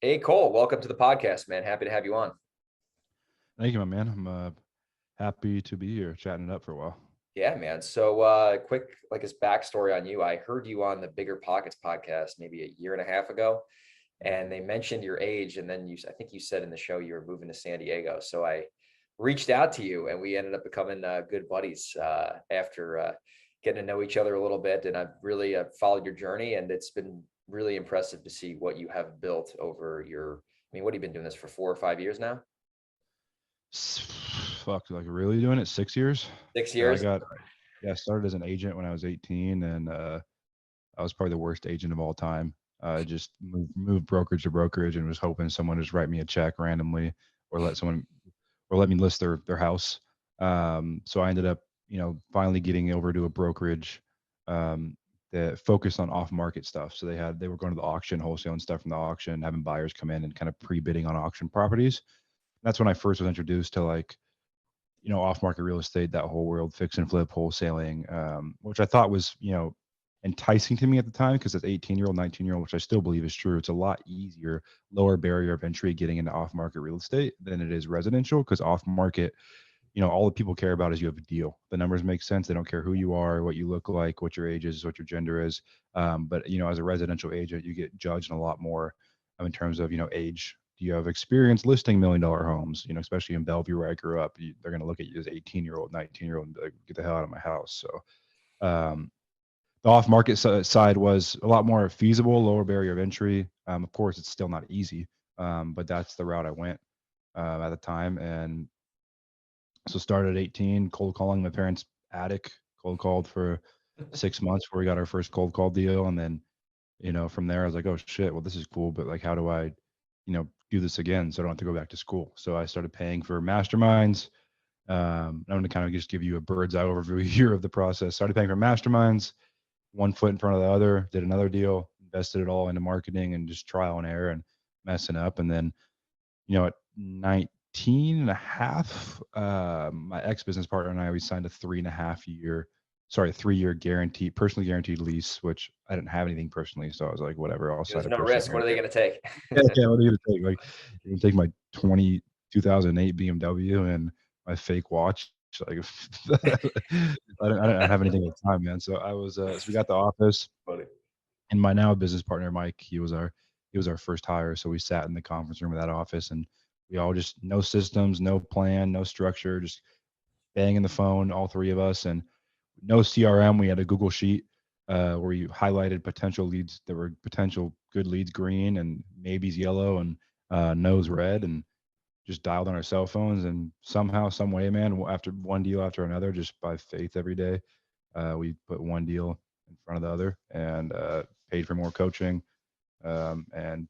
Hey, Cole, welcome to the podcast, man. Happy to have you on. Thank you, my man. I'm happy to be here chatting it up for a while. Yeah, man. So, quick, like his backstory on you. I heard you on the Bigger Pockets podcast maybe a year and a half ago, and they mentioned your age, and then I think you said in the show you were moving to San Diego. So I reached out to you, and we ended up becoming good buddies after getting to know each other a little bit. And I've really followed your journey, and it's been really impressive to see what you have built over your. I mean, what have you been doing this for 4 or 5 years now? Fuck, like really doing it 6 years? Six Yeah, years. I started as an agent when I was 18, and I was probably the worst agent of all time. I just moved brokerage to brokerage and was hoping someone would just write me a check randomly, or let me list their house. So I ended up, finally getting over to a brokerage um, that focused on off market stuff. So they were going to the auction, wholesale and stuff from the auction, having buyers come in and kind of pre-bidding on auction properties. That's when I first was introduced to off market real estate, that whole world, fix and flip, wholesaling, which I thought was, enticing to me at the time because as 18-year-old, 19-year-old, which I still believe is true, it's a lot easier, lower barrier of entry getting into off market real estate than it is residential because off market, all the people care about is you have a deal. The numbers make sense. They don't care who you are, what you look like, what your age is, what your gender is. But as a residential agent, you get judged a lot more in terms of, age. Do you have experience listing $1 million homes? Especially in Bellevue where I grew up, they're going to look at you as 18-year-old, 19-year-old, and be like, get the hell out of my house. So the off market side was a lot more feasible, lower barrier of entry. Of course, it's still not easy, but that's the route I went at the time. And so started at 18, cold calling my parents' attic, cold called for 6 months before we got our first cold call deal. And then, from there I was like, oh shit, well, this is cool, but like, how do I, do this again so I don't have to go back to school? So I started paying for masterminds. I'm going to kind of just give you a bird's eye overview here of the process. Started paying for masterminds, one foot in front of the other, did another deal, invested it all into marketing and just trial and error and messing up. And then, at 19 and a half, my ex-business partner and I, we signed a 3.5 year, 3 year guaranteed, personally guaranteed lease, which I didn't have anything personally. So I was like, whatever, I'll sign There's a no personal risk. What are they guarantee. going to take? Yeah, what are you gonna take? Like, you're gonna take my 2008 BMW and my fake watch. Like, I didn't have anything at the time, man. So so we got the office, Funny. and my now business partner, Mike, he was our first hire. So we sat in the conference room of that office, and we all just no systems, no plan, no structure, just banging the phone, all three of us, and no CRM. We had a Google sheet where we highlighted potential leads that were potential good leads green and maybes yellow and no's red, and just dialed on our cell phones. And somehow, some way, man, after one deal after another, just by faith every day, we put one deal in front of the other and paid for more coaching and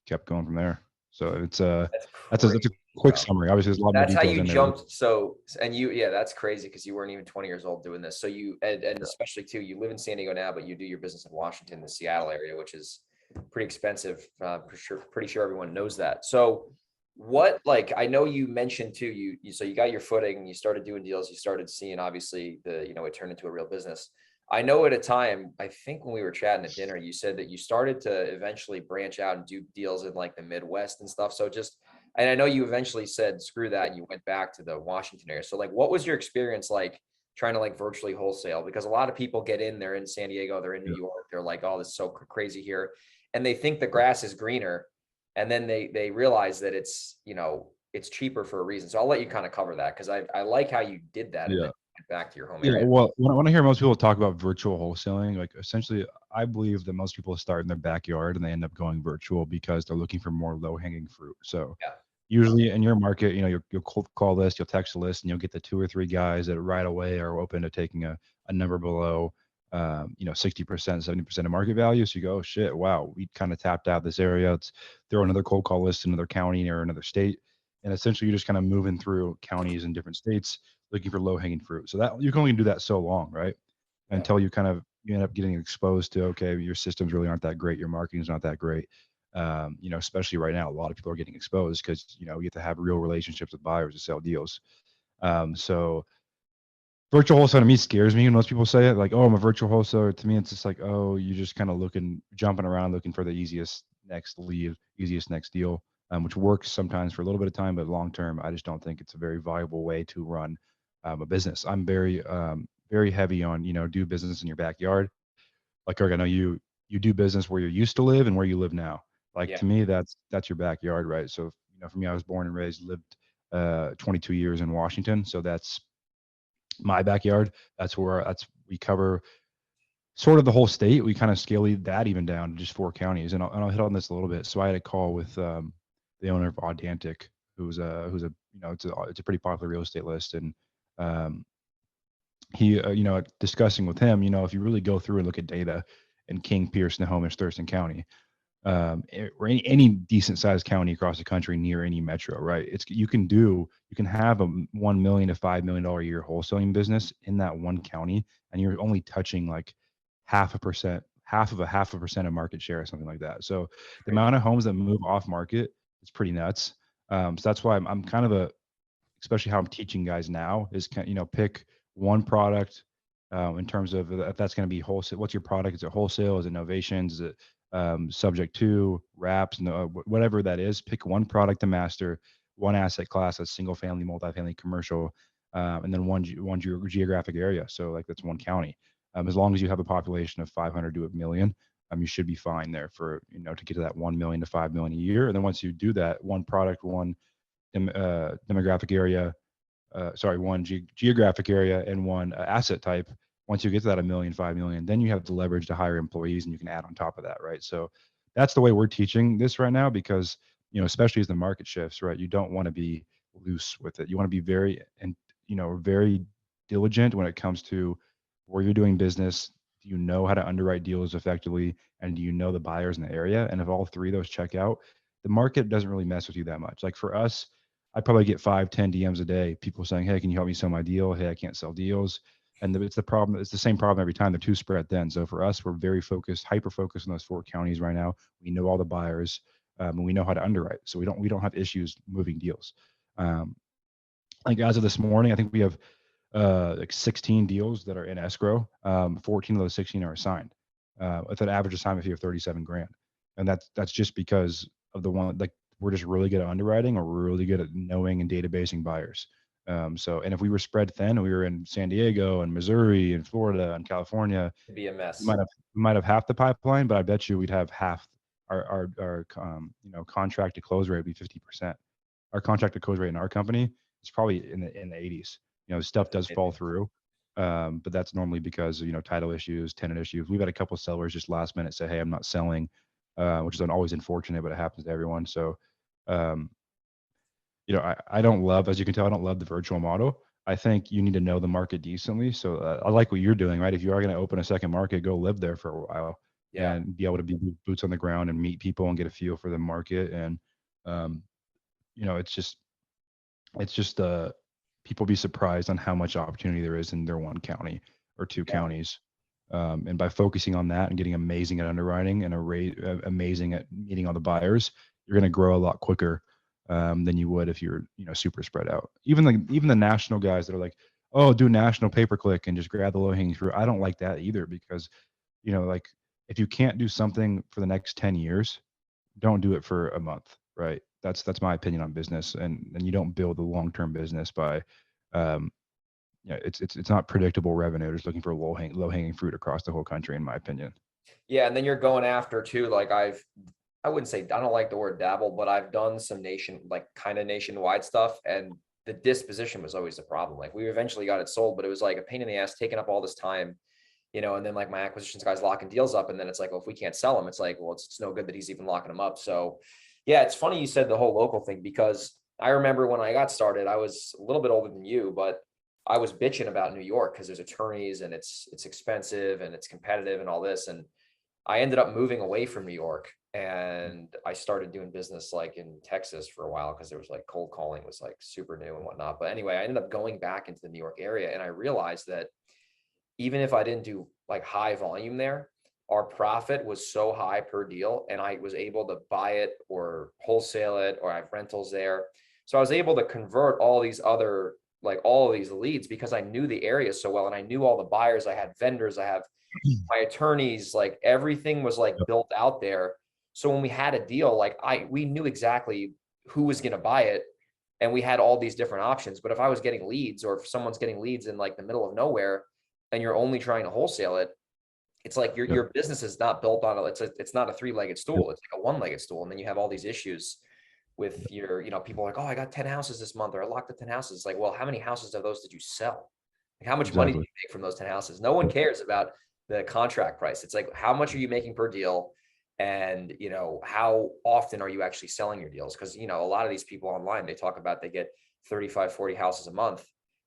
kept going from there. So That's that's a crazy, quick bro. summary. Obviously, there's a lot more That's how details you in there. jumped. So, and yeah, that's crazy because you weren't even 20 years old doing this. So and especially too, you live in San Diego now, but you do your business in Washington, the Seattle area, which is pretty expensive. Pretty sure everyone knows that. So like, I know you mentioned too, so you got your footing, you started doing deals, you started seeing, obviously it turned into a real business. I know at a time, I think when we were chatting at dinner, you said that you started to eventually branch out and do deals in like the Midwest and stuff. So and I know you eventually said, screw that, and you went back to the Washington area. So like, what was your experience like trying to like virtually wholesale? Because a lot of people get in, they're in San Diego, they're in New York, they're like, oh, this is so crazy here. And they think the grass is greener. And then they realize that it's cheaper for a reason. So I'll let you kind of cover that because I like how you did that and Yeah. then went back to your home Yeah, area. well, when I hear most people talk about virtual wholesaling, like essentially, I believe that most people start in their backyard and they end up going virtual because they're looking for more low-hanging fruit. So Yeah. usually in your market, you'll cold call list, you'll text a list, and you'll get the two or three guys that right away are open to taking a number below, 60%, 70% of market value. So you go, oh shit, wow, we kind of tapped out this area. Let's throw another cold call list in another county or another state. And essentially, you're just kind of moving through counties in different states looking for low hanging fruit. So that you can only do that so long, right? Yeah. Until you end up getting exposed to, okay, your systems really aren't that great, your marketing's not that great. Especially right now, a lot of people are getting exposed because you get to have real relationships with buyers to sell deals. So virtual wholesale to me scares me when most people say it, like, oh, I'm a virtual wholesaler. To me, it's just like, oh, you're just kind of jumping around looking for the easiest next lead, easiest next deal, which works sometimes for a little bit of time, but long term, I just don't think it's a very viable way to run a business. I'm very heavy on, do business in your backyard. Like, Kirk, I know you do business where you used to live and where you live now. Like, Yeah. to me, that's your backyard, right? So, for me, I was born and raised, lived 22 years in Washington, so that's my backyard. That's we cover sort of the whole state. We kind of scale that even down to just 4 counties, and I'll hit on this a little bit. So I had a call with the owner of Audantic, who's a it's a pretty popular real estate list, and um, he discussing with him, if you really go through and look at data in King, Pierce, Snohomish, Thurston County, or any decent sized county across the country near any metro, right? You can have a $1 million to $5 million a year wholesaling business in that one county, and you're only touching like half a percent of market share or something like that. So the Crazy. amount of homes that move off market is pretty nuts. So that's why I'm kind of especially how I'm teaching guys now is, pick one product, in terms of if that's going to be wholesale. What's your product? Is it wholesale? Is it innovations? Is it subject to wraps? No, whatever that is, pick one product to master, one asset class, that's single family, multifamily, commercial, and then one geographic area. So like that's one county. As long as you have a population of 500 to a million, you should be fine there for, to get to that 1 million to 5 million a year. And then once you do that, one product, one demographic area, one geographic area, and one asset type. Once you get to that 1 million, 5 million, then you have the leverage to hire employees, and you can add on top of that, right? So that's the way we're teaching this right now, because especially as the market shifts, right, you don't want to be loose with it. You want to be very diligent when it comes to where you're doing business. Do you know how to underwrite deals effectively, and do you know the buyers in the area? And if all three of those check out, the market doesn't really mess with you that much. Like for us, I probably get 5, 10 DMs a day, people saying, "Hey, can you help me sell my deal? Hey, I can't sell deals." And it's the problem. It's the same problem every time. They're too spread thin. So for us, we're very focused, hyper focused on those 4 counties right now. We know all the buyers, and we know how to underwrite. So we don't have issues moving deals. Um, like as of this morning, I think we have like 16 deals that are in escrow. 14 of those 16 are assigned, with an average assignment fee of 37 grand. And that's just because of the one, like we're just really good at underwriting, or we're really good at knowing and databasing buyers. And if we were spread thin, we were in San Diego and Missouri and Florida and California, It'd be a we mess. might have half the pipeline, but I bet you we'd have half our contract to close rate would be 50%. Our contract to close rate in our company is probably in the 80s. Stuff That's does fall amazing. through, but that's normally because of title issues, tenant issues. We've had a couple of sellers just last minute say, "Hey, I'm not selling," which is always unfortunate, but it happens to everyone. So, um, I don't love, as you can tell, I don't love the virtual model. I think you need to know the market decently. So I like what you're doing, right? If you are going to open a second market, go live there for a while Yeah. and be able to be boots on the ground and meet people and get a feel for the market. And um, it's just people be surprised on how much opportunity there is in their one county or two Yeah. counties. And by focusing on that and getting amazing at underwriting and amazing at meeting all the buyers, you're going to grow a lot quicker than you would if you're super spread out. Even the national guys that are like, "Oh, do national pay per click and just grab the low hanging fruit." I don't like that either, because like if you can't do something for the next 10 years, don't do it for a month, right? That's my opinion on business, and you don't build a long term business by, um, it's not predictable revenue. Just looking for low hanging fruit across the whole country, in my opinion. Yeah. And then you're going after too, like I wouldn't say, I don't like the word dabble, but I've done some kind of nationwide stuff. And the disposition was always the problem. Like we eventually got it sold, but it was like a pain in the ass taking up all this time, and then like my acquisitions guys locking deals up. And then it's like, well, if we can't sell them, it's like, well, it's no good that he's even locking them up. So yeah, it's funny you said the whole local thing, because I remember when I got started, I was a little bit older than you, but I was bitching about New York because there's attorneys and it's expensive and it's competitive and all this. And I ended up moving away from New York, and I started doing business like in Texas for a while, because there was like cold calling was like super new and whatnot. But anyway, I ended up going back into the New York area, and I realized that even if I didn't do like high volume there, our profit was so high per deal, and I was able to buy it or wholesale it, or I have rentals there. So I was able to convert all of these leads, because I knew the area so well, and I knew all the buyers. I had vendors, I have my attorneys, like everything was like Yep. built out there. So when we had a deal, like we knew exactly who was going to buy it, and we had all these different options. But if I was getting leads, or if someone's getting leads in like the middle of nowhere, and you're only trying to wholesale it, it's like Yep. your business is not built on it's not a three-legged Yep. stool. It's like a one-legged stool. And then you have all these issues with your, people are like, oh, I got 10 houses this month, or I locked the 10 houses. It's like, well, how many houses of those did you sell? Like, how much money did Exactly. you make from those 10 houses? No one cares about the contract price. It's like, how much are you making per deal? And, how often are you actually selling your deals? Because, a lot of these people online, they talk about they get 35, 40 houses a month,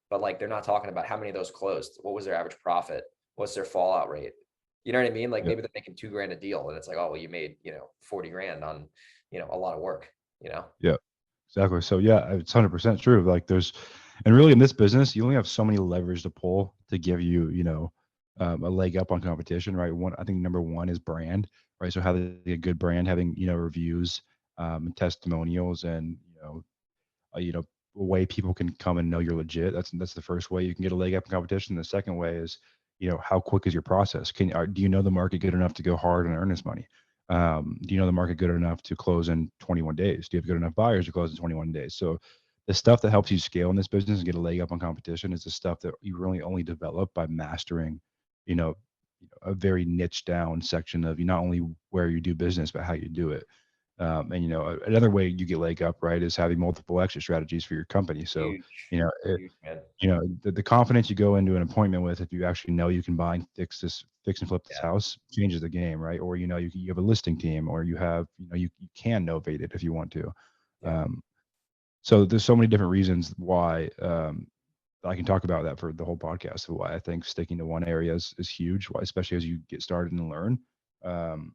but like, they're not talking about how many of those closed. What was their average profit? What's their fallout rate? You know what I mean? Like, Yep. maybe they're making $2,000 a deal, and it's like, oh, well, you made, 40 grand on, a lot of work, Yeah. Exactly. So yeah, it's 100% true. Like and really in this business, you only have so many levers to pull to give you, a leg up on competition, right? I think number one is brand, right? So having a good brand, having, reviews, and testimonials, and, a way people can come and know you're legit. That's the first way you can get a leg up in competition. The second way is, how quick is your process? Do you know the market good enough to go hard and earn this money? Do you know the market good enough to close in 21 days? Do you have good enough buyers to close in 21 days? So the stuff that helps you scale in this business and get a leg up on competition is the stuff that you really only develop by mastering, you know, a very niche down section of you, not only where you do business, but how you do it. And another way you get leg up, right, is having multiple exit strategies for your company. So, huge, you know, it, huge, man. the confidence you go into an appointment with, if you actually know you can buy and fix and flip this Yeah. house, changes the game, right? Or you have a listing team, or you have you can novate it if you want to. Yeah. So there's so many different reasons why I can talk about that for the whole podcast of why I think sticking to one area is huge, why, especially as you get started and learn. Um,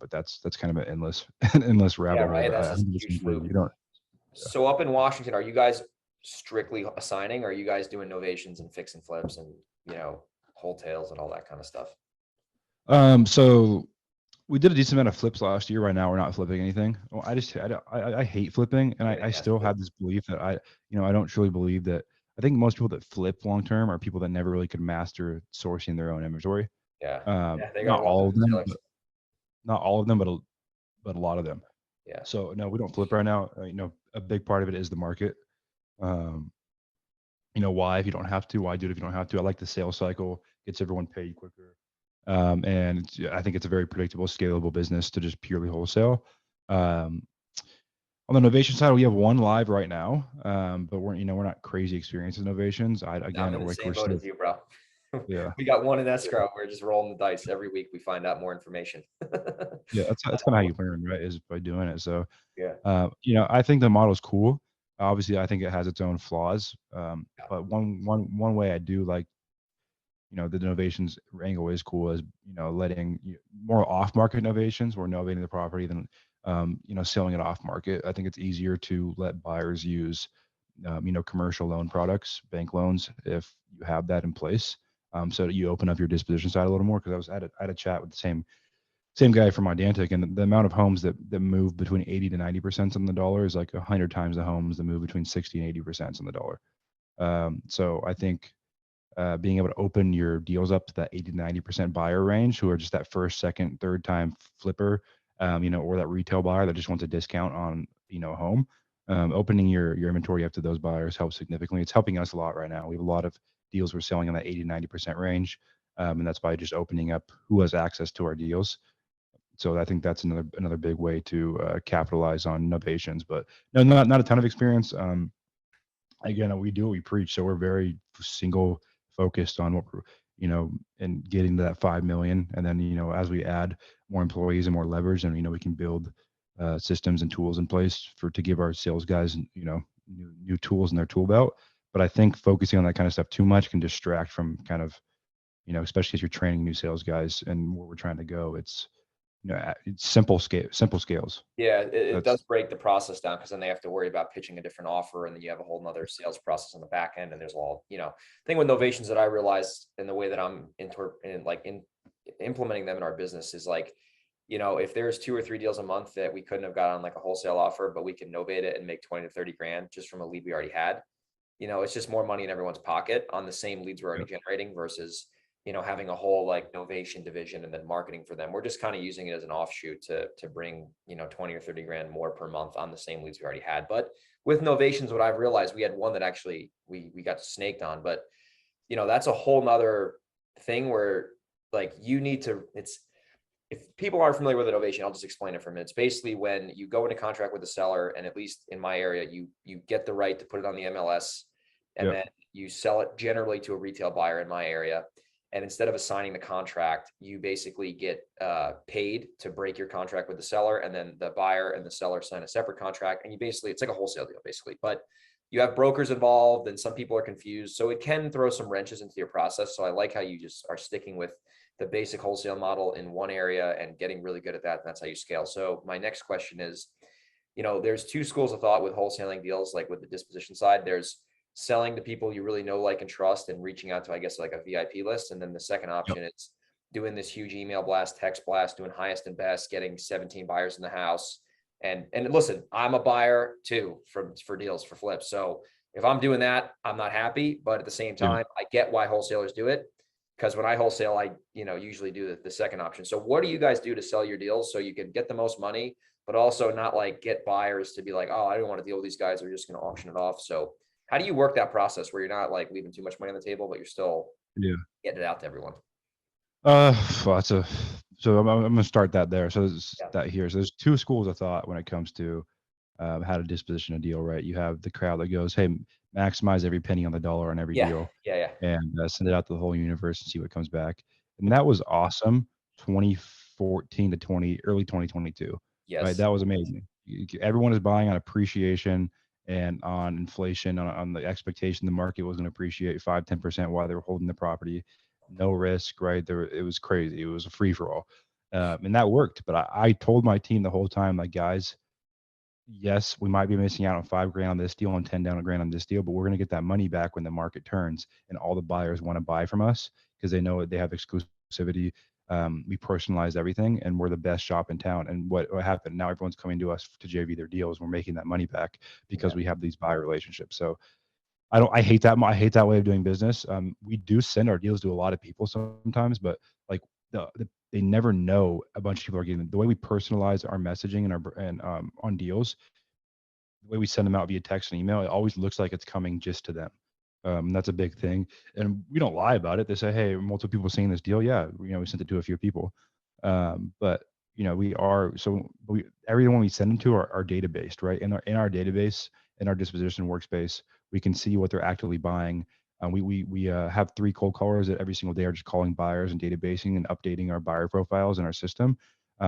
but that's kind of an endless endless Yeah. rabbit hole Right. that That's I just think a it's huge you loop. don't. Yeah. So up in Washington, are you guys strictly assigning, or are you guys doing novations and fix and flips and, wholesales and all that kind of stuff? So we did a decent amount of flips last year. Right now, we're not flipping anything. Well, I hate flipping, and I still have this belief that I don't truly believe that. I think most people that flip long term are people that never really could master sourcing their own inventory. Yeah. Yeah. They got Not to run all the of them, wholesalers. not all of them, but a lot of them. Yeah. So no, we don't flip right now. A big part of it is the market. Um, why, if you don't have to, why do it if you don't have to? I like the sales cycle, gets everyone paid quicker. I think it's a very predictable, scalable business to just purely wholesale. Um, on the innovation side, we have one live right now, but we're not crazy experienced in innovations. I'm in the Like same we're boat still, as you, bro. yeah, We got one in escrow. We're just rolling the dice. Every week we find out more information. yeah. That's kind of how you learn, right? Is by doing it. So, Yeah. I think the model's cool. Obviously, I think it has its own flaws. Yeah. But one way I do like the innovations angle is cool is letting more off market innovations or innovating the property than selling it off market. I think it's easier to let buyers use commercial loan products, bank loans, if you have that in place, so that you open up your disposition side a little more. Because I had a chat with the same guy from Identic, and the amount of homes that move between 80 to 90% on the dollar is like 100 times the homes that move between 60 and 80% on the dollar. So I think being able to open your deals up to that 80 to 90% buyer range, who are just that first, second, third time flipper, or that retail buyer that just wants a discount on, a home. Opening your inventory up to those buyers helps significantly. It's helping us a lot right now. We have a lot of deals we're selling in that 80 to 90% range. And that's by just opening up who has access to our deals. So I think that's another big way to capitalize on innovations. But no, not a ton of experience. Again, we do what we preach. So we're very single focused on what we're, and getting to that 5 million. And then, as we add more employees and more leverage, and, we can build systems and tools in place to give our sales guys, new tools in their tool belt. But I think focusing on that kind of stuff too much can distract from kind of, especially as you're training new sales guys and where we're trying to go. It's simple scales. Yeah, it That's does break the process down, because then they have to worry about pitching a different offer, and then you have a whole nother sales process on the back end. And there's all, thing with novations that I realized in the way that I'm implementing them in our business is like, if there's 2 or 3 deals a month that we couldn't have got on like a wholesale offer, but we can novate it and make 20 to 30 grand just from a lead we already had, it's just more money in everyone's pocket on the same leads we're already generating versus, having a whole like Novation division and then marketing for them. We're just kind of using it as an offshoot to bring, 20 or 30 grand more per month on the same leads we already had. But with Novations, what I've realized, we had one that actually we got snaked on, but that's a whole nother thing where like if people aren't familiar with innovation, I'll just explain it for a minute. It's basically when you go into contract with the seller, and at least in my area, you get the right to put it on the MLS, and then you sell it generally to a retail buyer in my area. And instead of assigning the contract, you basically get paid to break your contract with the seller, and then the buyer and the seller sign a separate contract. And it's like a wholesale deal basically, but you have brokers involved and some people are confused. So it can throw some wrenches into your process. So I like how you just are sticking with the basic wholesale model in one area and getting really good at that. And that's how you scale. So my next question is, there's two schools of thought with wholesaling deals, like with the disposition side. There's selling to people you really know, like, and trust, and reaching out to, I guess, like a VIP list. And then the second option is doing this huge email blast, text blast, doing highest and best, getting 17 buyers in the house. And listen, I'm a buyer too for deals, for flips. So if I'm doing that, I'm not happy, but at the same time, I get why wholesalers do it. Because when I wholesale, I, usually do the second option. So what do you guys do to sell your deals so you can get the most money, but also not like get buyers to be like, oh, I don't want to deal with these guys. They're just going to auction it off. So how do you work that process where you're not like leaving too much money on the table, but you're still getting it out to everyone? Well, so I'm gonna start that there. So there's two schools of thought when it comes to how to disposition a deal, right? You have the crowd that goes, "Hey, maximize every penny on the dollar on every deal, and send it out to the whole universe and see what comes back." And that was awesome, 2014 to early 2022. Right? That was amazing. Everyone is buying on appreciation and on inflation, on the expectation the market was going to appreciate 5-10% while they were holding the property. No risk, right? It was crazy. It was a free for all, and that worked. But I told my team the whole time, like, guys, yes, we might be missing out on $5,000 on this deal and 10 down a grand on this deal, but we're going to get that money back when the market turns and all the buyers want to buy from us because they know they have exclusivity. We personalize everything and we're the best shop in town. And what happened? Now everyone's coming to us to JV their deals. We're making that money back because we have these buyer relationships. So I hate that. I hate that way of doing business. We do send our deals to a lot of people sometimes, but like they never know a bunch of people are getting them. The way we personalize our messaging and on deals, the way we send them out via text and email, it always looks like it's coming just to them. That's a big thing, and we don't lie about it. They say, "Hey, multiple people seeing this deal." Yeah, we sent it to a few people, but everyone we send them to are data-based, right? In our database, in our disposition workspace, we can see what they're actively buying. We have 3 cold callers that every single day are just calling buyers and databasing and updating our buyer profiles in our system.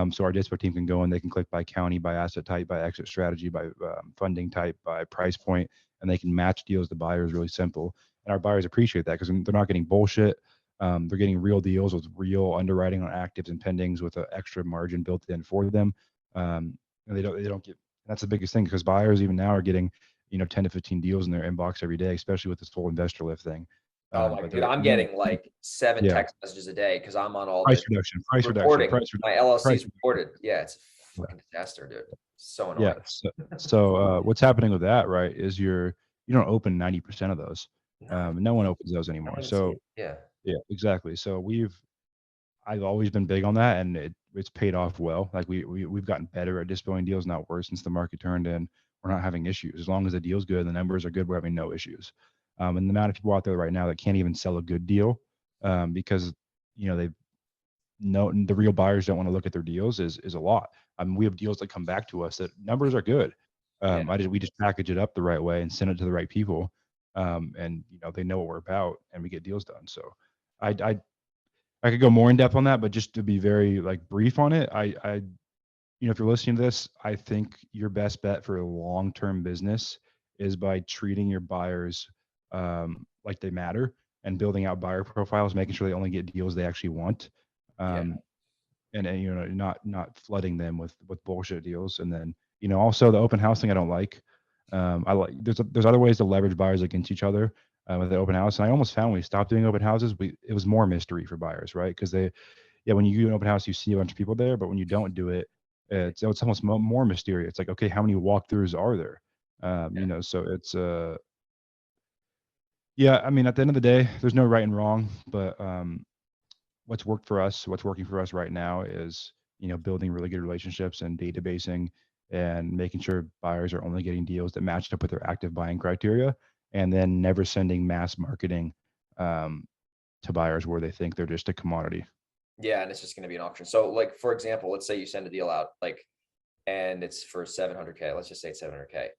So our dispo team can go and they can click by county, by asset type, by exit strategy, by funding type, by price point, and they can match deals to buyers really simple. And our buyers appreciate that because they're not getting bullshit. They're getting real deals with real underwriting on actives and pendings with an extra margin built in for them. And they don't get. That's the biggest thing because buyers even now are getting 10 to 15 deals in their inbox every day, especially with this whole investor lift thing. Oh my God, I'm getting like 7 text messages a day because I'm on all price the reduction. My LLC's reported. Yeah, it's a fucking disaster, dude. So annoying. So what's happening with that, right, is you don't open 90% of those. No one opens those anymore. So yeah, exactly. So I've always been big on that, and it's paid off well. Like we've gotten better at dispoing deals, not worse, since the market turned, and we're not having issues. As long as the deal's good, the numbers are good, we're having no issues. And the amount of people out there right now that can't even sell a good deal because they know the real buyers don't want to look at their deals is a lot. We have deals that come back to us that numbers are good. We just package it up the right way and send it to the right people, and they know what we're about, and we get deals done. So I could go more in depth on that, but just to be very brief on it, if you're listening to this, I think your best bet for a long-term business is by treating your buyers like they matter and building out buyer profiles, making sure they only get deals they actually want, and not flooding them with bullshit deals. And then also the open house thing I don't like. There's other ways to leverage buyers against each other with the open house. And I almost found when we stopped doing open houses, it was more mystery for buyers, right? Because when you do an open house, you see a bunch of people there, but when you don't do it, it's almost more mysterious. It's like, okay, how many walkthroughs are there? So it's I mean, at the end of the day, there's no right and wrong, but what's worked for us, what's working for us right now is, building really good relationships and databasing and making sure buyers are only getting deals that match up with their active buying criteria, and then never sending mass marketing um, to buyers where they think they're just a commodity. Yeah, and it's just going to be an auction. So like, for example, let's say you send a deal out, like, and it's for 700K. Let's just say it's 700K.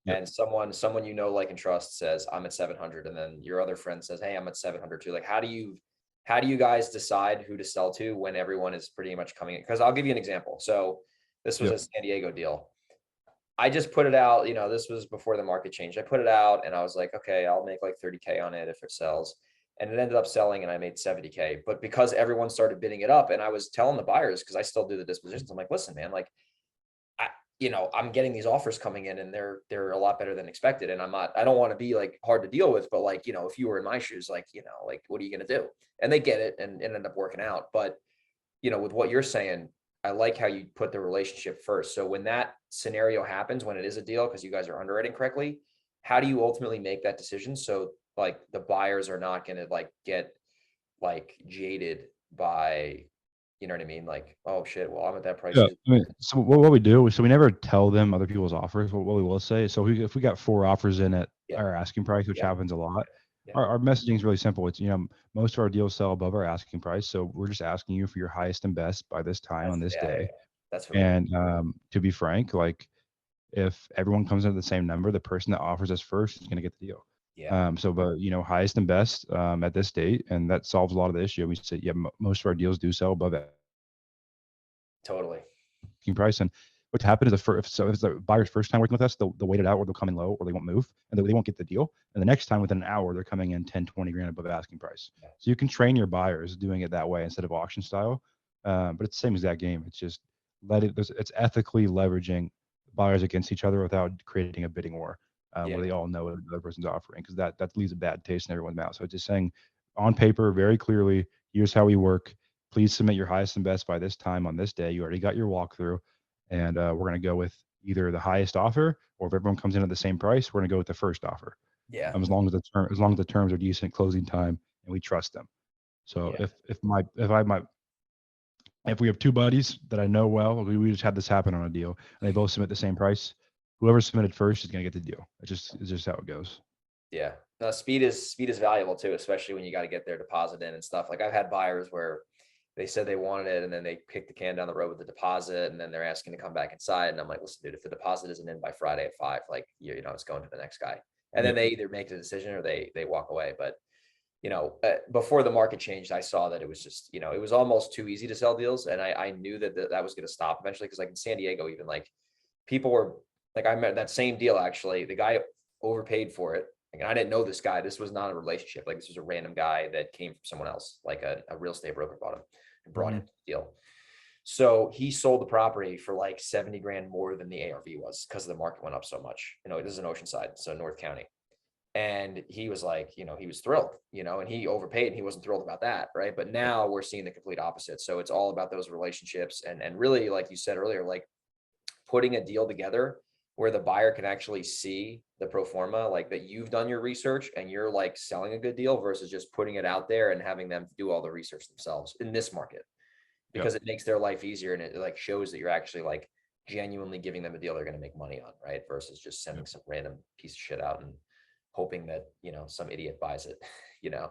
Yep. And someone like and trust says I'm at 700, and then your other friend says, hey, I'm at 700 too. Like, how do you guys decide who to sell to when everyone is pretty much coming in? Because I'll give you an example. So this was Yep. a San Diego deal. I just put it out, this was before the market changed. I put it out and I was like, okay, I'll make like 30K on it if it sells. And it ended up selling and I made 70K. But because everyone started bidding it up, and I was telling the buyers, because I still do the dispositions, I'm like, listen, man, like, I'm getting these offers coming in and they're a lot better than expected. And I don't want to be like hard to deal with, but like, if you were in my shoes, like, like, what are you going to do? And they get it and it ended up working out. But, with what you're saying, I like how you put the relationship first. So when that scenario happens, when it is a deal, because you guys are underwriting correctly, how do you ultimately make that decision? So like the buyers are not going to like get like jaded by, you know what I mean? Like, oh shit, well, I'm at that price Yeah, too. I mean, so what we do, so we never tell them other people's offers. What we will say, so if we got 4 offers in at Yeah. our asking price, which Yeah. happens a lot, Yeah. our messaging is really simple. It's, most of our deals sell above our asking price, so we're just asking you for your highest and best by this time on this Yeah. day. That's really good. And to be frank, like if everyone comes in at the same number, the person that offers us first is going to get the deal. Yeah. But highest and best at this date, and that solves a lot of the issue. We say, yeah, most of our deals do sell above Totally. price. And what happened is if the buyer's first time working with us, they'll wait it out, or they'll come in low, or they won't move, and they won't get the deal. And the next time, within an hour, they're coming in 10, 20 grand above asking price. Yeah. So you can train your buyers doing it that way instead of auction style. But it's the same exact game. It's just it's ethically leveraging buyers against each other without creating a bidding war Yeah. where they all know what the other person's offering, because that leaves a bad taste in everyone's mouth. So it's just saying on paper very clearly, here's how we work. Please submit your highest and best by this time on this day. You already got your walkthrough, and we're going to go with either the highest offer, or if everyone comes in at the same price, we're going to go with the first offer. Yeah. As long as the terms are decent, closing time, and we trust them. So Yeah. if we have 2 buddies that I know well, we just had this happen on a deal, and they both submit the same price. Whoever submitted first is going to get the deal. It's just how it goes. Yeah. No, speed is valuable too, especially when you got to get their deposit in and stuff. Like I've had buyers where they said they wanted it and then they kicked the can down the road with the deposit, and then they're asking to come back inside. And I'm like, listen, dude, if the deposit isn't in by Friday at 5, like it's going to the next guy. And then they either make the decision or they walk away. But before the market changed, I saw that it was just, it was almost too easy to sell deals. And I knew that was going to stop eventually. Cause like in San Diego, even like people were like, I met that same deal. Actually, the guy overpaid for it. Like, I didn't know this guy. This was not a relationship. Like this was a random guy that came from someone else, like a real estate broker bought him and brought him to the deal. So he sold the property for like 70 grand more than the ARV was because the market went up so much. It is in Oceanside, so North County. And he was like, he was thrilled, and he overpaid and he wasn't thrilled about that. Right. But now we're seeing the complete opposite. So it's all about those relationships and really, like you said earlier, like putting a deal together where the buyer can actually see the pro forma, like that you've done your research and you're like selling a good deal versus just putting it out there and having them do all the research themselves in this market, because it makes their life easier and it like shows that you're actually like genuinely giving them a deal they're going to make money on, right? Versus just sending some random piece of shit out and hoping that, some idiot buys it, Yeah.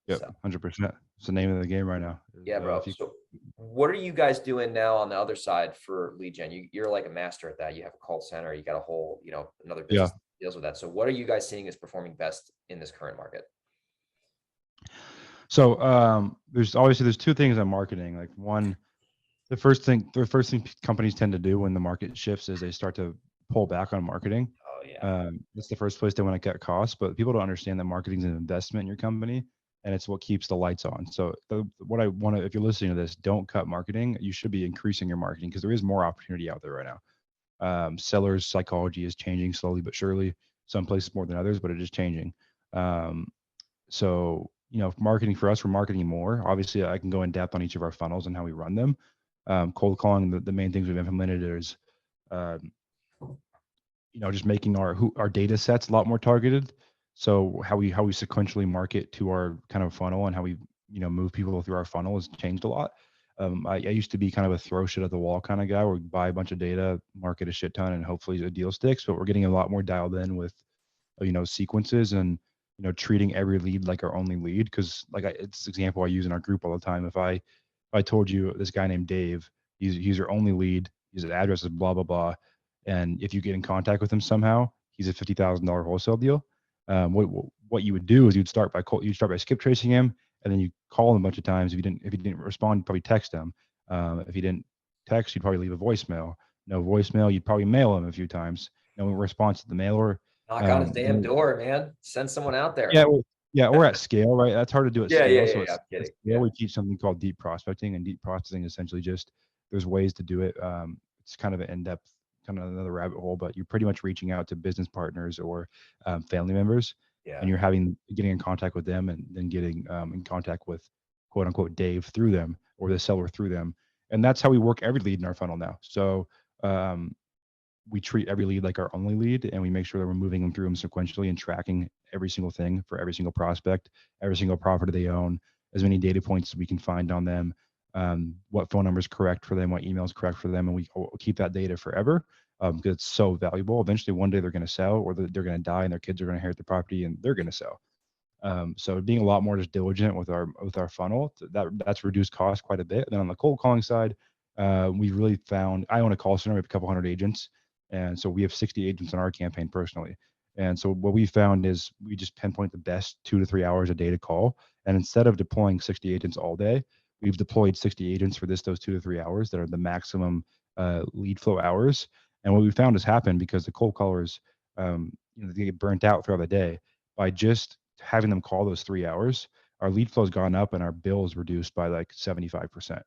Yep. So 100%. It's the name of the game right now. yeah, bro. So what are you guys doing now on the other side for lead gen? You're like a master at that. You have a call center, you got a whole, another business that deals with that. So what are you guys seeing as performing best in this current market? So there's 2 things on marketing. Like one, the first thing companies tend to do when the market shifts is they start to pull back on marketing. Oh yeah. That's the first place they want to cut costs, but people don't understand that marketing is an investment in your company, and it's what keeps the lights on. So what I want to, if you're listening to this, don't cut marketing. You should be increasing your marketing because there is more opportunity out there right now. Sellers' psychology is changing slowly but surely. Some places more than others, but it is changing. So marketing for us, we're marketing more. Obviously, I can go in depth on each of our funnels and how we run them. Cold calling, the main things we've implemented is, just making our data sets a lot more targeted. So how we sequentially market to our kind of funnel and how we move people through our funnel has changed a lot. I used to be kind of a throw shit at the wall kind of guy where we buy a bunch of data, market a shit ton, and hopefully a deal sticks. But we're getting a lot more dialed in with, sequences and, treating every lead like our only lead. Cause like it's an example I use in our group all the time. If I told you this guy named Dave, he's your only lead, his address is blah, blah, blah. And if you get in contact with him somehow, he's a $50,000 wholesale deal. What you would do is you'd start by skip tracing him, and then you call him a bunch of times. If he didn't respond, you'd probably text him. If he didn't text, you'd probably leave a voicemail. No voicemail, you'd probably mail him a few times. No response to the mailer. Knock on his damn door, man. Send someone out there. Yeah, we're at scale, right? That's hard to do at scale. Yeah. So I'm kidding. We teach something called deep prospecting, and deep prospecting essentially just there's ways to do it. It's kind of an in-depth, kind of another rabbit hole, but you're pretty much reaching out to business partners or family members, and you're getting in contact with them, and then getting in contact with quote unquote Dave through them or the seller through them, and that's how we work every lead in our funnel now. So we treat every lead like our only lead, and we make sure that we're moving them through them sequentially and tracking every single thing for every single prospect, every single property they own, as many data points as we can find on them, what phone number is correct for them, what email is correct for them, and we'll keep that data forever because it's so valuable. Eventually, one day they're going to sell, or they're going to die, and their kids are going to inherit the property, and they're going to sell. So being a lot more just diligent with our funnel, that's reduced cost quite a bit. And then on the cold calling side, we really found, I own a call center, we have a couple hundred agents. And so we have 60 agents on our campaign personally. And so what we found is we just pinpoint the best 2 to 3 hours a day to call. And instead of deploying 60 agents all day, we've deployed 60 agents for those 2 to 3 hours that are the maximum lead flow hours. And what we found has happened because the cold callers, they get burnt out throughout the day. By just having them call those 3 hours, our lead flow has gone up and our bill is reduced by like 75%.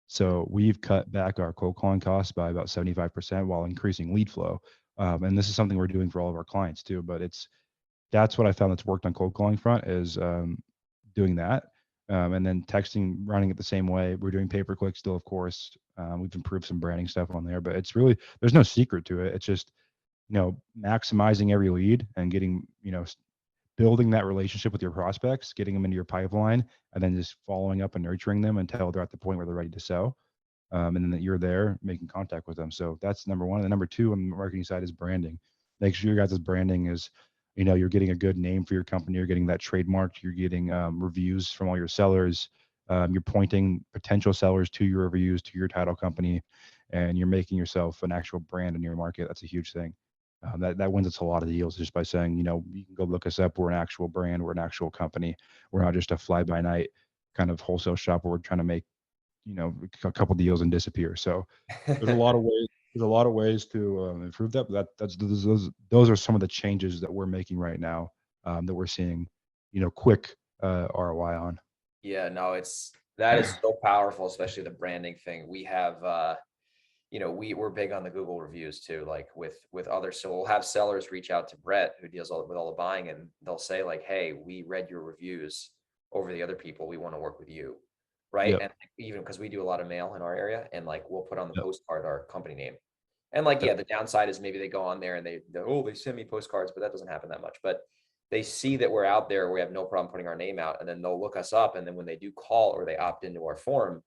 So we've cut back our cold calling costs by about 75% while increasing lead flow. And this is something we're doing for all of our clients too. But that's what I found that's worked on cold calling front is doing that. And then texting, running it the same way. We're doing pay-per-click still, of course. We've improved some branding stuff on there, but it's really, there's no secret to it. It's just, maximizing every lead and getting, building that relationship with your prospects, getting them into your pipeline, and then just following up and nurturing them until they're at the point where they're ready to sell. And then that you're there making contact with them. So that's number one. And number two on the marketing side is branding. Make sure your guys' branding is, you're getting a good name for your company. You're getting that trademarked. You're getting reviews from all your sellers. You're pointing potential sellers to your reviews, to your title company, and you're making yourself an actual brand in your market. That's a huge thing. That wins us a lot of deals just by saying, you can go look us up. We're an actual brand. We're an actual company. We're not just a fly by night kind of wholesale shop where we're trying to make, a couple deals and disappear. So there's a lot of ways. There's a lot of ways to improve that. But those are some of the changes that we're making right now that we're seeing, quick ROI on. Yeah, no, that is so powerful, especially the branding thing. We have, we're big on the Google reviews too, like with others. So we'll have sellers reach out to Brett, who deals with all the buying, and they'll say like, "Hey, we read your reviews over the other people. We want to work with you." Right. Yep. And even because we do a lot of mail in our area, and like we'll put on the Yep. postcard our company name. And like, the downside is maybe they go on there and they send me postcards, but that doesn't happen that much. But they see that we're out there, we have no problem putting our name out, and then they'll look us up. And then when they do call or they opt into our forum,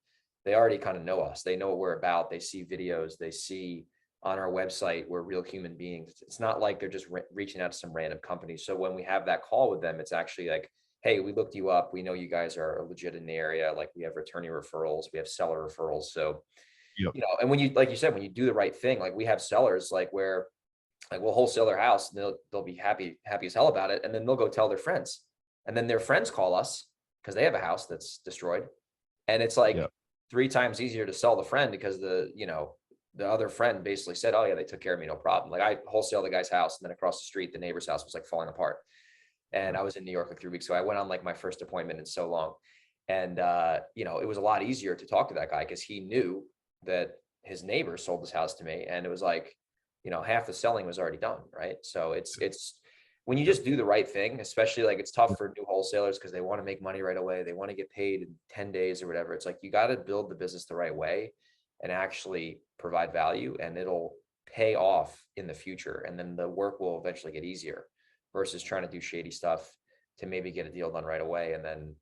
they already kind of know us. They know what we're about. They see videos. They see on our website, we're real human beings. It's not like they're just reaching out to some random company. So when we have that call with them, it's actually like, hey, we looked you up. We know you guys are legit in the area. Like we have returning referrals, we have seller referrals. So, Yep. And when you, like you said, when you do the right thing, like we have sellers like where like we'll wholesale their house and they'll be happy as hell about it. And then they'll go tell their friends, and then their friends call us because they have a house that's destroyed. And it's like 3 times easier to sell the friend because the other friend basically said, "Oh yeah, they took care of me, no problem." Like I wholesale the guy's house, and then across the street, the neighbor's house was like falling apart. And I was in New York like 3 weeks ago. I went on like my first appointment in so long. And, it was a lot easier to talk to that guy because he knew that his neighbor sold his house to me. And it was like, half the selling was already done. Right. So it's when you just do the right thing, especially like it's tough for new wholesalers because they want to make money right away. They want to get paid in 10 days or whatever. It's like, you got to build the business the right way and actually provide value, and it'll pay off in the future. And then the work will eventually get easier versus trying to do shady stuff to maybe get a deal done right away. And then,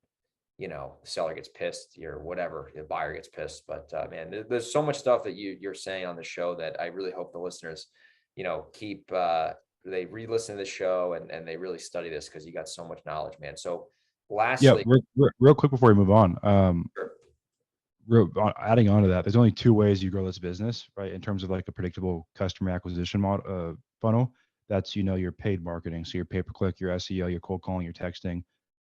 the seller gets pissed or whatever, the buyer gets pissed. But man, there's so much stuff that you're saying on the show that I really hope the listeners, keep, they re-listen to the show and they really study this, because you got so much knowledge, man. So Yeah, lastly, real quick before we move on, sure. adding on to that, there's only two ways you grow this business, right? In terms of like a predictable customer acquisition model, funnel. That's, your paid marketing. So your pay-per-click, your SEO, your cold calling, your texting.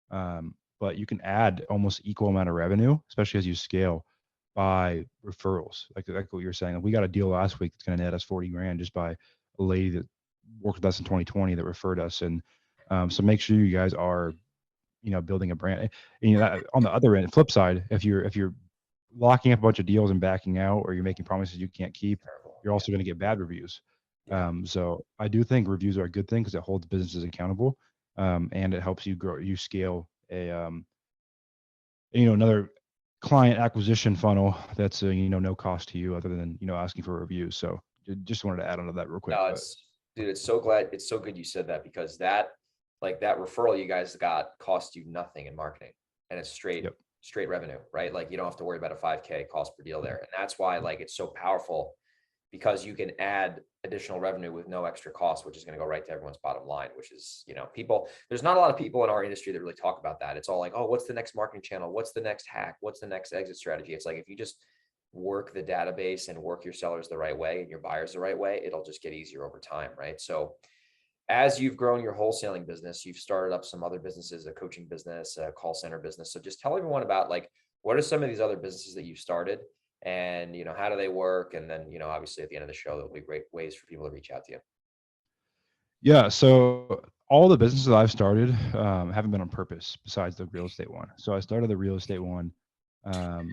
But you can add almost equal amount of revenue, especially as you scale, by referrals. Like what you're saying. We got a deal last week that's going to net us 40 grand just by a lady that worked with us in 2020 that referred us. And so make sure you guys are, building a brand. And, that, on the other end, flip side, if you're locking up a bunch of deals and backing out, or you're making promises you can't keep, Terrible. you're also going to get bad reviews. Yeah. So I do think reviews are a good thing because it holds businesses accountable, and it helps you grow, you scale another client acquisition funnel that's no cost to you other than asking for reviews. So just wanted to add on to that real quick. No, dude, it's so good you said that, because that referral you guys got cost you nothing in marketing, and it's straight revenue, right? Like you don't have to worry about a 5K cost per deal there. And that's why it's so powerful, because you can add additional revenue with no extra cost, which is going to go right to everyone's bottom line, which is, there's not a lot of people in our industry that really talk about that. It's all like, oh, what's the next marketing channel? What's the next hack? What's the next exit strategy? It's like, if you just work the database and work your sellers the right way and your buyers the right way, it'll just get easier over time, right? So as you've grown your wholesaling business, you've started up some other businesses, a coaching business, a call center business. So just tell everyone about what are some of these other businesses that you've started, and, how do they work? And then, obviously at the end of the show, there'll be great ways for people to reach out to you. Yeah. So all the businesses I've started haven't been on purpose besides the real estate one. So I started the real estate one, and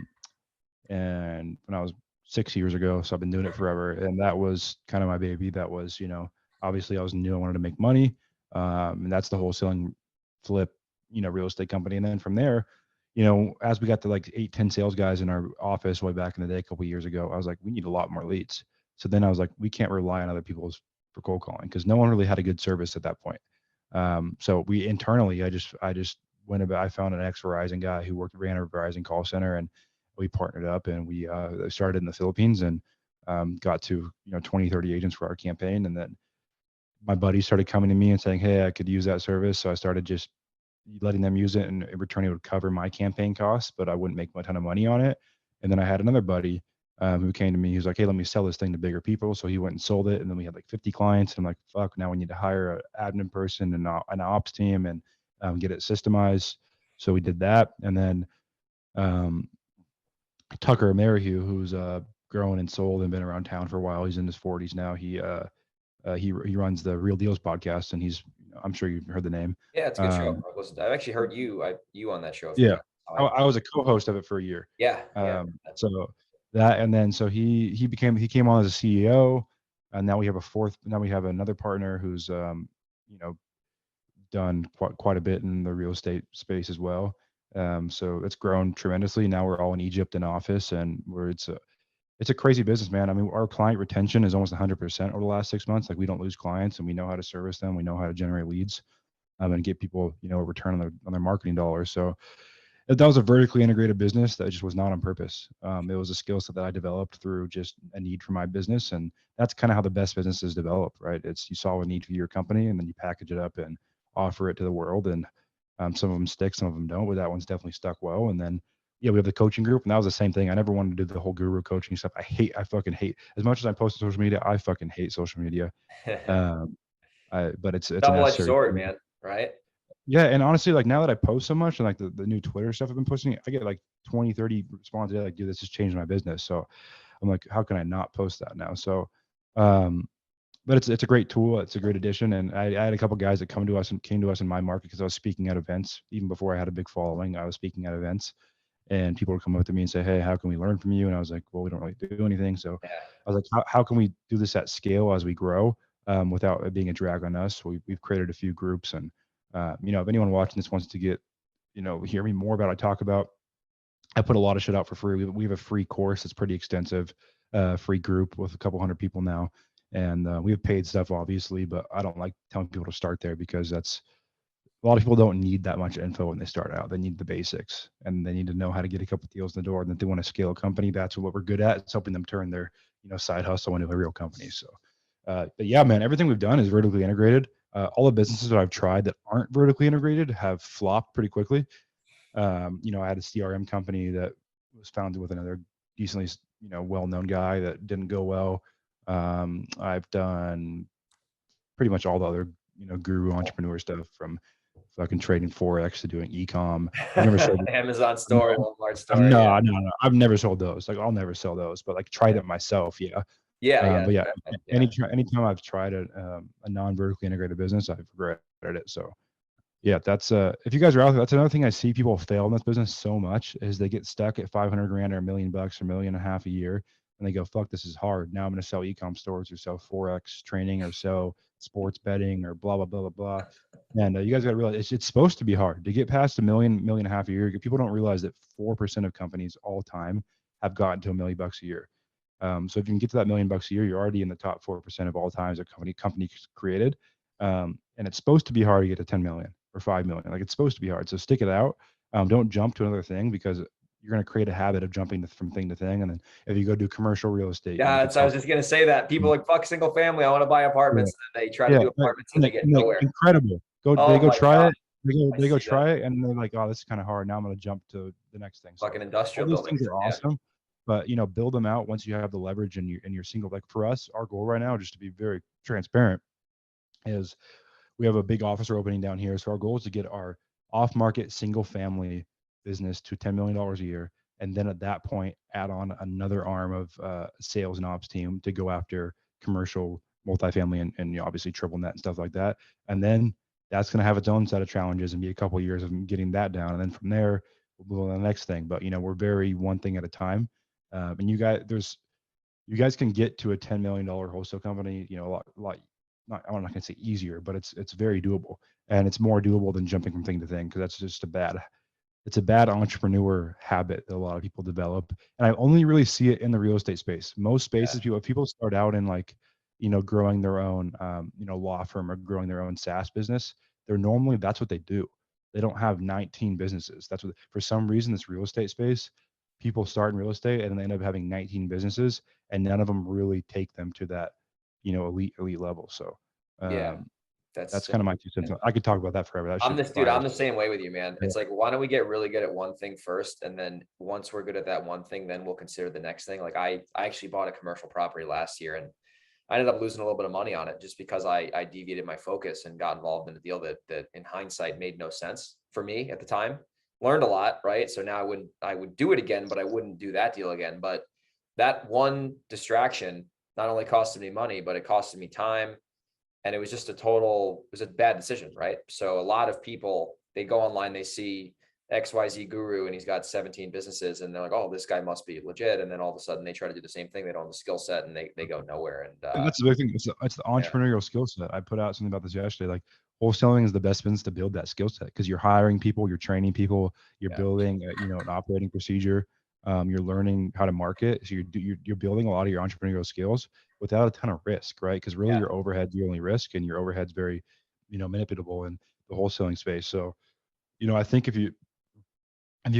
when I was 6 years ago, so I've been doing it forever. And that was kind of my baby. That was, obviously I was new. I wanted to make money. And that's the wholesaling flip, real estate company. And then from there, as we got to like 8-10 sales guys in our office way back in the day, a couple of years ago, I was like, we need a lot more leads. So then I was like, we can't rely on other people's for cold calling, because no one really had a good service at that point. So we internally, I just went about, I found an ex-Verizon guy who ran a Verizon call center, and we partnered up, and we started in the Philippines, and got to 20, 30 agents for our campaign. And then my buddies started coming to me and saying, hey, I could use that service. So I started just letting them use it, and in return it would cover my campaign costs, but I wouldn't make a ton of money on it. And then I had another buddy who came to me. He was like, hey, let me sell this thing to bigger people. So he went and sold it. And then we had like 50 clients. And I'm like, fuck, now we need to hire an admin person and an ops team, and get it systemized. So we did that. And then Tucker Merrihew, who's grown and sold and been around town for a while. He's in his 40s now. He runs the Real Deals podcast, and I'm sure you've heard the name. Yeah, it's a good show. I've actually heard you on that show. Yeah, I was a co-host of it for a year. Yeah. So that, and then so he came on as a CEO, and now we have another partner who's done quite a bit in the real estate space as well. So it's grown tremendously. Now we're all in Egypt in office, and it's a crazy business, man. I mean, our client retention is almost 100% over the last 6 months. Like, we don't lose clients, and we know how to service them. We know how to generate leads, and get people, a return on their marketing dollars. So that was a vertically integrated business that just was not on purpose. It was a skill set that I developed through just a need for my business. And that's kind of how the best businesses develop, right? It's, you saw a need for your company, and then you package it up and offer it to the world. And some of them stick, some of them don't, but that one's definitely stuck well. And then, yeah, we have the coaching group, and that was the same thing. I never wanted to do the whole guru coaching stuff. I fucking hate, as much as I post on social media, I fucking hate social media. But it's a double-edged necessary sword, thing. man. Right? Yeah. And honestly, like, now that I post so much, and like the new Twitter stuff I've been posting, I get like 20, 30 responses like, dude, this has changed my business. So I'm like, how can I not post that now? So, but it's a great tool. It's a great addition. And I had a couple guys that came to us in my market, because I was speaking at events. Even before I had a big following, I was speaking at events, and people would come up to me and say, hey, how can we learn from you? And I was like, well, we don't really do anything. So I was like, how can we do this at scale as we grow, without it being a drag on us? We've created a few groups, and if anyone watching this wants to get, hear me more about what I talk about, I put a lot of shit out for free. We have a free course that's pretty extensive, free group with a couple hundred people now. And we have paid stuff, obviously, but I don't like telling people to start there, because that's a lot of people don't need that much info when they start out. They need the basics, and they need to know how to get a couple deals in the door. And if they want to scale a company, that's what we're good at. It's helping them turn their, side hustle into a real company. So, but yeah, man, everything we've done is vertically integrated. All the businesses that I've tried that aren't vertically integrated have flopped pretty quickly. I had a CRM company that was founded with another decently, well-known guy that didn't go well. I've done pretty much all the other, guru entrepreneur stuff, from fucking trading Forex to doing e-com. I've never sold Amazon store, Walmart I've store. Yeah. no. I've never sold those. Like, I'll never sell those, but like tried it myself. Yeah. Yeah. But yeah, Yeah. anytime I've tried a non-vertically integrated business, I've regretted it. So yeah, that's if you guys are out there, that's another thing I see people fail in this business so much, is they get stuck at 500 grand or $1 million or $1.5 million a year, and they go, fuck, this is hard. Now I'm going to sell e-com stores or sell Forex training or sell sports betting or blah, blah, blah, blah, blah. And you guys got to realize it's supposed to be hard to get past $1 million a year. People don't realize that 4% of companies all time have gotten to $1 million a year. So if you can get to that $1 million a year, you're already in the top 4% of all times a company created. And it's supposed to be hard to get to 10 million or 5 million. Like, it's supposed to be hard. So stick it out. Don't jump to another thing, because you're going to create a habit of jumping from thing to thing. And then if you go do commercial real estate, Yeah, so I was just gonna say that people like, fuck single family, I want to buy apartments, and then they try to do apartments and they get nowhere. Incredible. They go try it. They go try it, and they're like, oh, this is kind of hard. Now I'm going to jump to the next thing. So Fucking industrial all those buildings. things are awesome, but build them out once you have the leverage and you're single. Like, for us, our goal right now, just to be very transparent, is we have a big office opening down here. So our goal is to get our off-market single family business to $10 million a year. And then at that point, add on another arm of sales and ops team to go after commercial multifamily and obviously triple net and stuff like that. And then that's going to have its own set of challenges and be a couple of years of getting that down. And then from there, we'll move on to the next thing. But, we're very one thing at a time. And you guys can get to a $10 million wholesale company, a lot, I'm not going to say easier, but it's very doable, and it's more doable than jumping from thing to thing, because that's just it's a bad entrepreneur habit that a lot of people develop. And I only really see it in the real estate space. Most spaces, people start out in, like, growing their own, law firm or growing their own SaaS business. That's what they do. They don't have 19 businesses. That's what, for some reason, this real estate space, people start in real estate and they end up having 19 businesses, and none of them really take them to that, elite level. So that's kind of my 2 cents. I could talk about that forever. I'm the same way with you, man. It's like, why don't we get really good at one thing first, and then once we're good at that one thing, then we'll consider the next thing. Like, I actually bought a commercial property last year, and I ended up losing a little bit of money on it just because I deviated my focus and got involved in a deal that in hindsight made no sense for me at the time. Learned a lot, right? So now I would do it again, but I wouldn't do that deal again. But that one distraction not only costed me money, but it costed me time. And it was just it was a bad decision, right? So a lot of people, they go online, they see XYZ guru and he's got 17 businesses, and they're like, oh, this guy must be legit. And then all of a sudden they try to do the same thing. They don't have the skill set, and they go nowhere. And that's the big thing. It's the entrepreneurial skill set. I put out something about this yesterday. Like, wholesaling is the best business to build that skill set, because you're hiring people, you're training people, you're building, an operating procedure. You're learning how to market. So you're building a lot of your entrepreneurial skills without a ton of risk, right? Because really your overhead's the only risk, and your overhead's very, manipulable in the wholesaling space. So, I think if you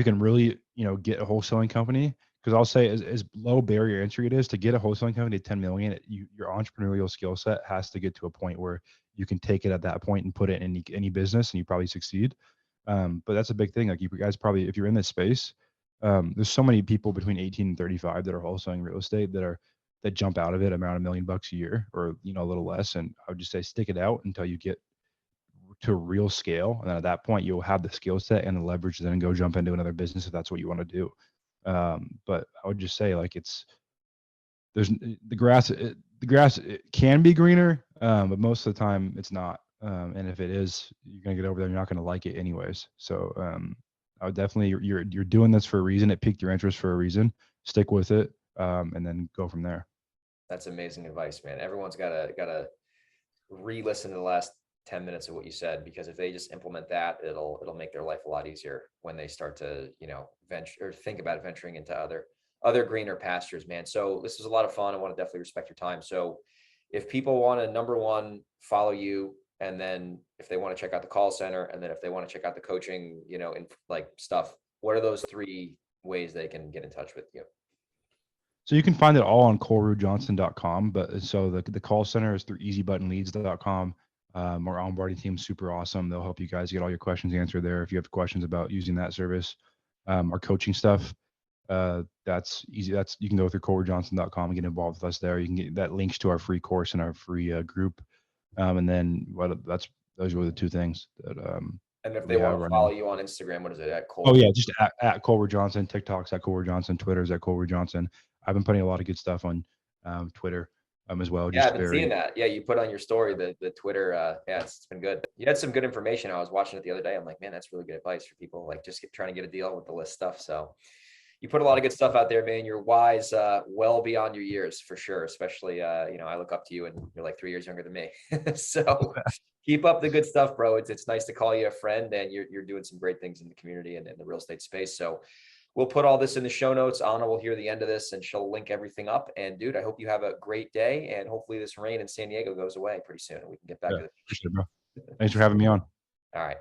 can really, get a wholesaling company, because I'll say as low barrier entry it is to get a wholesaling company to 10 million, your entrepreneurial skill set has to get to a point where you can take it at that point and put it in any business, and you probably succeed. But that's a big thing. Like, you guys probably, if you're in this space, there's so many people between 18 and 35 that are wholesaling real estate that jump out of it around $1 million a year, or a little less. And I would just say stick it out until you get to real scale, and then at that point you'll have the skill set and the leverage to then go jump into another business if that's what you want to do. But I would just say, like, the grass it can be greener, but most of the time it's not. And if it is, you're gonna get over there, you're not gonna like it anyways. So I would definitely, you're doing this for a reason. It piqued your interest for a reason. Stick with it, and then go from there. That's amazing advice, man. Everyone's gotta re-listen to the last 10 minutes of what you said, because if they just implement that, it'll make their life a lot easier when they start to, venture or think about venturing into other greener pastures, man. So this was a lot of fun. I want to definitely respect your time. So if people want to, number one, follow you, And then if they want to check out the call center, and then if they want to check out the coaching, in like stuff, what are those 3 ways they can get in touch with you? So you can find it all on ColeRuud-Johnson.com, but so the call center is through easybuttonleads.com. Our onboarding team's super awesome. They'll help you guys get all your questions answered there. If you have questions about using that service, our coaching stuff, that's easy. You can go through ColeRuud-Johnson.com and get involved with us there. You can get that links to our free course and our free group. And then those were the 2 things that, and if they want to follow you on Instagram, what is it at Cole? Oh yeah, just at Cole Ruud-Johnson. TikTok's at Cole Ruud-Johnson. Twitter's at Cole Ruud-Johnson. I've been putting a lot of good stuff on Twitter as well. Yeah, I've been seeing that. Yeah, you put on your story the Twitter. Yeah, it's been good. You had some good information. I was watching it the other day. I'm like, man, that's really good advice for people like just trying to get a deal with the list stuff. So you put a lot of good stuff out there, man. You're wise, well beyond your years for sure. Especially, I look up to you, and you're like 3 years younger than me. So keep up the good stuff, bro. It's nice to call you a friend, and you're doing some great things in the community and in the real estate space. So we'll put all this in the show notes. Anna will hear the end of this, and she'll link everything up. And dude, I hope you have a great day, and hopefully this rain in San Diego goes away pretty soon, and we can get back to the appreciate it, bro. Thanks for having me on. All right.